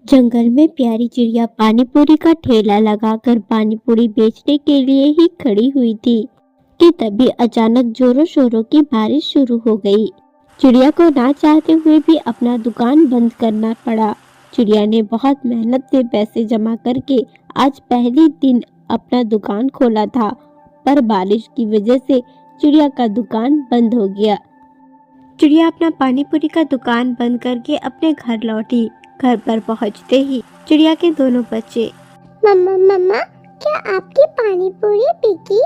जंगल में प्यारी चिड़िया पानीपुरी का ठेला लगाकर पानीपुरी बेचने के लिए ही खड़ी हुई थी कि तभी अचानक जोरों शोरों की बारिश शुरू हो गई। चिड़िया को ना चाहते हुए भी अपना दुकान बंद करना पड़ा। चिड़िया ने बहुत मेहनत से पैसे जमा करके आज पहली दिन अपना दुकान खोला था, पर बारिश की वजह से चिड़िया का दुकान बंद हो गया। चिड़िया अपना पानीपुरी का दुकान बंद करके अपने घर लौटी। घर पर पहुंचते ही चिड़िया के दोनों बच्चे, मम्मा मम्मा, क्या आपकी पानीपुरी बिकी?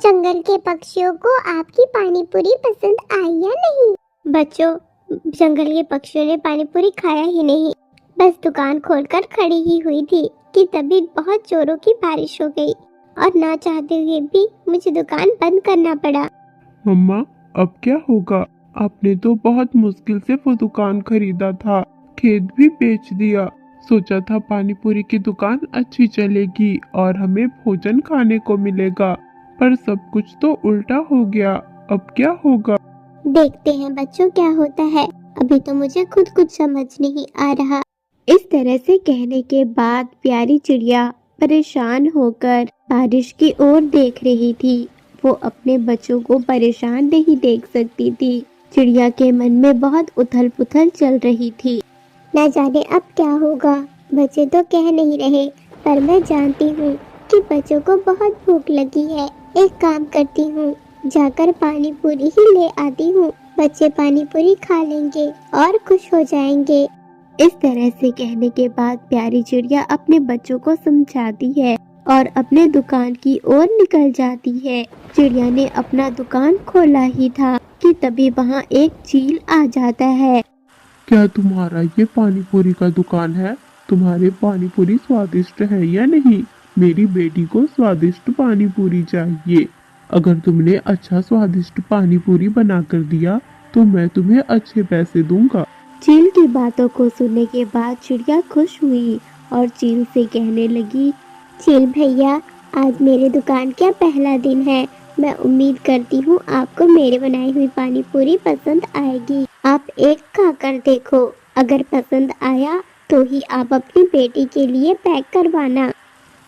जंगल के पक्षियों को आपकी पानीपुरी पसंद आई या नहीं? बच्चों, जंगल के पक्षियों ने पानीपुरी खाया ही नहीं, बस दुकान खोलकर खड़ी ही हुई थी कि तभी बहुत जोरों की बारिश हो गई और ना चाहते हुए भी मुझे दुकान बंद करना पड़ा। मम्मा, अब क्या होगा? आपने तो बहुत मुश्किल से वो दुकान खरीदा था, खेत भी बेच दिया। सोचा था पानीपुरी की दुकान अच्छी चलेगी और हमें भोजन खाने को मिलेगा, पर सब कुछ तो उल्टा हो गया। अब क्या होगा? देखते हैं बच्चों क्या होता है, अभी तो मुझे खुद कुछ समझ नहीं आ रहा। इस तरह से कहने के बाद प्यारी चिड़िया परेशान होकर बारिश की ओर देख रही थी। वो अपने बच्चों को परेशान नहीं देख सकती थी। चिड़िया के मन में बहुत उथल पुथल चल रही थी। न जाने अब क्या होगा। बच्चे तो कह नहीं रहे, पर मैं जानती हूँ कि बच्चों को बहुत भूख लगी है। एक काम करती हूँ, जाकर पानी पूरी ही ले आती हूँ। बच्चे पानी पूरी खा लेंगे और खुश हो जाएंगे। इस तरह से कहने के बाद प्यारी चिड़िया अपने बच्चों को समझाती है और अपने दुकान की ओर निकल जाती है। चिड़िया ने अपना दुकान खोला ही था कि तभी वहाँ एक चील आ जाता है। क्या तुम्हारा ये पानीपुरी का दुकान है? तुम्हारे पानीपुरी स्वादिष्ट है या नहीं? मेरी बेटी को स्वादिष्ट पानीपुरी चाहिए। अगर तुमने अच्छा स्वादिष्ट पानीपुरी बना कर दिया तो मैं तुम्हें अच्छे पैसे दूंगा। चील की बातों को सुनने के बाद चिड़िया खुश हुई और चील से कहने लगी, चील भैया, आज मेरे दुकान का पहला दिन है। मैं उम्मीद करती हूँ आपको मेरे बनाई हुई पानी पूरी पसंद आएगी। आप एक खाकर देखो, अगर पसंद आया तो ही आप अपनी बेटी के लिए पैक करवाना।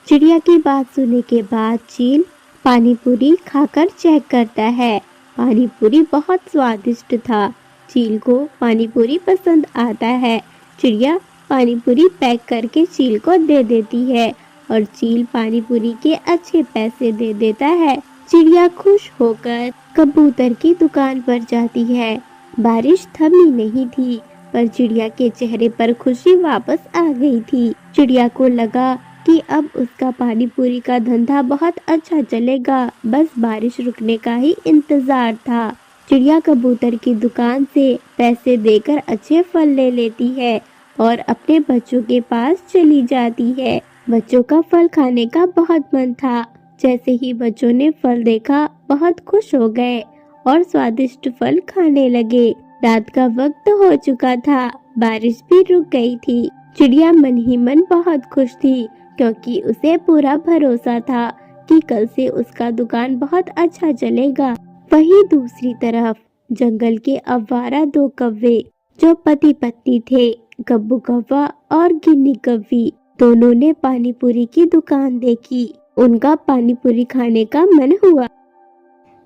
चिड़िया की बात सुनने के बाद चील पानी पूरी खाकर चेक करता है। पानी पूरी बहुत स्वादिष्ट था। चील को पानी पूरी पसंद आता है। चिड़िया पानी पूरी पैक करके चील को दे देती है और चील पानी पूरी के अच्छे पैसे दे देता है। चिड़िया खुश होकर कबूतर की दुकान पर जाती है। बारिश थमी नहीं थी, पर चिड़िया के चेहरे पर खुशी वापस आ गई थी। चिड़िया को लगा कि अब उसका पानी पूरी का धंधा बहुत अच्छा चलेगा, बस बारिश रुकने का ही इंतजार था। चिड़िया कबूतर की दुकान से पैसे देकर अच्छे फल ले लेती है और अपने बच्चों के पास चली जाती है। बच्चों का फल खाने का बहुत मन था। जैसे ही बच्चों ने फल देखा, बहुत खुश हो गए और स्वादिष्ट फल खाने लगे। रात का वक्त हो चुका था, बारिश भी रुक गई थी। चिड़िया मन ही मन बहुत खुश थी, क्योंकि उसे पूरा भरोसा था कि कल से उसका दुकान बहुत अच्छा चलेगा। वहीं दूसरी तरफ जंगल के आवारा दो कौवे, जो पति पत्नी थे, गब्बू कौवा और गिन्नी कौवी, दोनों ने पानी पूरी की दुकान देखी। उनका पानी पूरी खाने का मन हुआ।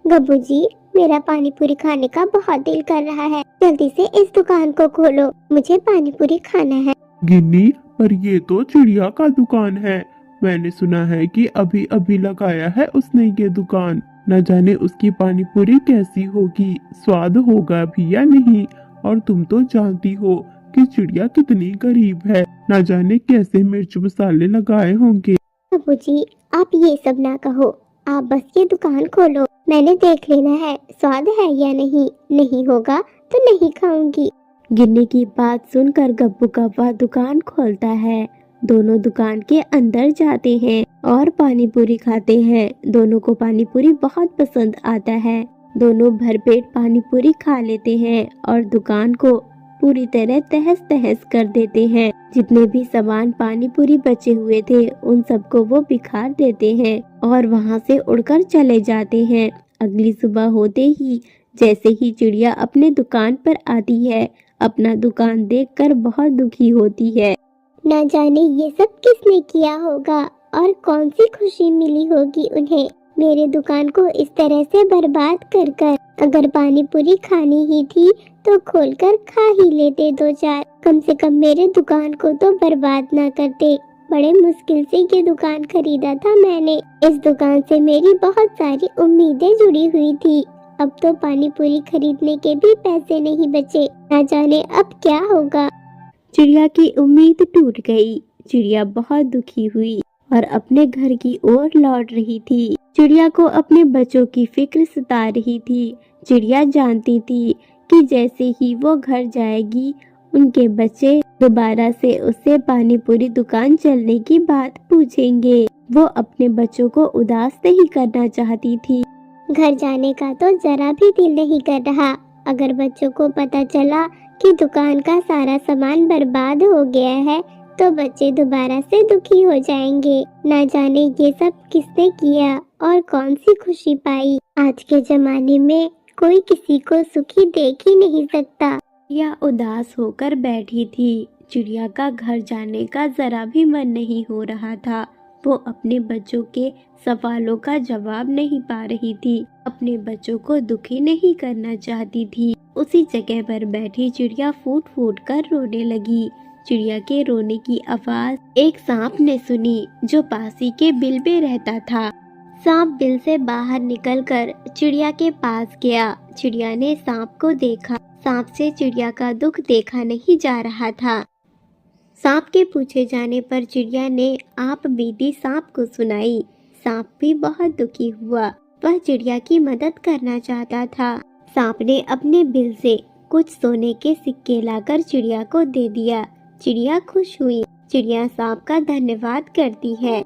गब्बू जी, मेरा पानी पूरी खाने का बहुत दिल कर रहा है। जल्दी से इस दुकान को खोलो, मुझे पानी पूरी खाना है। गिन्नी, पर ये तो चिड़िया का दुकान है। मैंने सुना है कि अभी अभी लगाया है उसने ये दुकान। न जाने उसकी पानीपुरी कैसी होगी, स्वाद होगा भी या नहीं। और तुम तो जानती हो कि चिड़िया कितनी गरीब है, न जाने कैसे मिर्च मसाले लगाए होंगे। गब्बू जी, आप ये सब ना कहो, आप बस ये दुकान खोलो, मैंने देख लेना है स्वाद है या नहीं। नहीं होगा तो नहीं खाऊंगी। गिन्नी की बात सुनकर गब्बू कौवा दुकान खोलता है। दोनों दुकान के अंदर जाते हैं और पानी पूरी खाते हैं। दोनों को पानी पूरी बहुत पसंद आता है। दोनों भरपेट पानी पूरी खा लेते हैं और दुकान को पूरी तरह तहस तहस कर देते हैं। जितने भी सामान पानी पूरी बचे हुए थे, उन सबको वो बिखार देते हैं और वहाँ से उड़कर चले जाते हैं। अगली सुबह होते ही जैसे ही चिड़िया अपने दुकान पर आती है, अपना दुकान देखकर बहुत दुखी होती है। ना जाने ये सब किसने किया होगा और कौन सी खुशी मिली होगी उन्हें मेरे दुकान को इस तरह से बर्बाद कर कर। अगर पानी पूरी खानी ही थी तो खोलकर खा ही लेते 2-4, कम से कम मेरे दुकान को तो बर्बाद ना करते। बड़े मुश्किल से ये दुकान खरीदा था मैंने। इस दुकान से मेरी बहुत सारी उम्मीदें जुड़ी हुई थी। अब तो पानी पूरी खरीदने के भी पैसे नहीं बचे। ना जाने अब क्या होगा। चिड़िया की उम्मीद टूट गई। चिड़िया बहुत दुखी हुई और अपने घर की ओर लौट रही थी। चिड़िया को अपने बच्चों की फिक्र सता रही थी। चिड़िया जानती थी कि जैसे ही वो घर जाएगी उनके बच्चे दोबारा से उससे पानी पूरी दुकान चलने की बात पूछेंगे। वो अपने बच्चों को उदास नहीं करना चाहती थी। घर जाने का तो जरा भी दिल नहीं कर रहा। अगर बच्चों को पता चला कि दुकान का सारा सामान बर्बाद हो गया है तो बच्चे दोबारा से दुखी हो जाएंगे। ना जाने ये सब किसने किया और कौन सी खुशी पाई। आज के जमाने में कोई किसी को सुखी देख ही नहीं सकता। चिड़िया उदास होकर बैठी थी। चिड़िया का घर जाने का जरा भी मन नहीं हो रहा था। वो अपने बच्चों के सवालों का जवाब नहीं पा रही थी। अपने बच्चों को दुखी नहीं करना चाहती थी। उसी जगह पर बैठी चिड़िया फूट फूट कर रोने लगी। चिड़िया के रोने की आवाज एक सांप ने सुनी जो पास ही के बिल पे रहता था। सांप बिल से बाहर निकलकर चिड़िया के पास गया। चिड़िया ने सांप को देखा। सांप से चिड़िया का दुख देखा नहीं जा रहा था। सांप के पूछे जाने पर चिड़िया ने आप बीती सांप को सुनाई। सांप भी बहुत दुखी हुआ। वह चिड़िया की मदद करना चाहता था। सांप ने अपने बिल से कुछ सोने के सिक्के लाकर चिड़िया को दे दिया। चिड़िया खुश हुई। चिड़िया सांप का धन्यवाद करती है।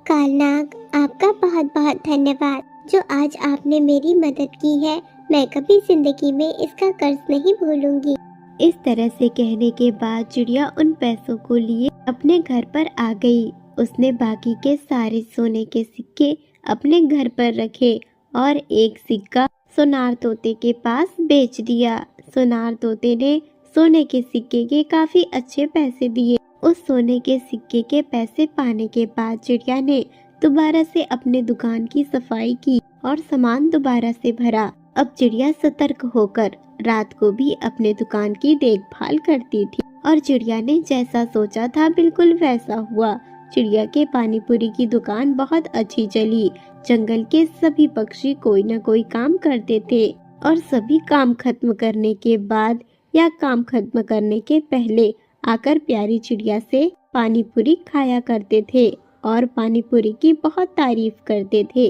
कालनाग, आपका बहुत बहुत धन्यवाद जो आज आपने मेरी मदद की है। मैं कभी जिंदगी में इसका कर्ज नहीं भूलूंगी। इस तरह से कहने के बाद चिड़िया उन पैसों को लिए अपने घर पर आ गई। उसने बाकी के सारे सोने के सिक्के अपने घर पर रखे और एक सिक्का सोनार तोते के पास बेच दिया। सोनार तोते ने सोने के सिक्के के काफी अच्छे पैसे दिए। उस सोने के सिक्के के पैसे पाने के बाद चिड़िया ने दोबारा से अपने दुकान की सफाई की और सामान दोबारा से भरा। अब चिड़िया सतर्क होकर रात को भी अपने दुकान की देखभाल करती थी और चिड़िया ने जैसा सोचा था बिल्कुल वैसा हुआ। चिड़िया के पानी पूरी की दुकान बहुत अच्छी चली। जंगल के सभी पक्षी कोई न कोई काम करते थे और सभी काम खत्म करने के बाद या काम खत्म करने के पहले आकर प्यारी चिड़िया से पानी पूरी खाया करते थे और पानी पूरी की बहुत तारीफ करते थे।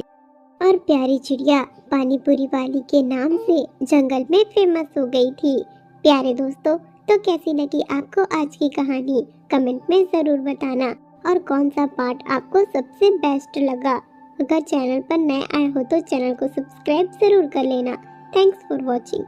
और प्यारी चिड़िया पानी पूरी वाली के नाम से जंगल में फेमस हो गई थी। प्यारे दोस्तों, तो कैसी लगी आपको आज की कहानी? कमेंट में जरूर बताना और कौन सा पार्ट आपको सबसे बेस्ट लगा। अगर चैनल पर नए आए हो तो चैनल को सब्सक्राइब जरूर कर लेना। Thanks for watching.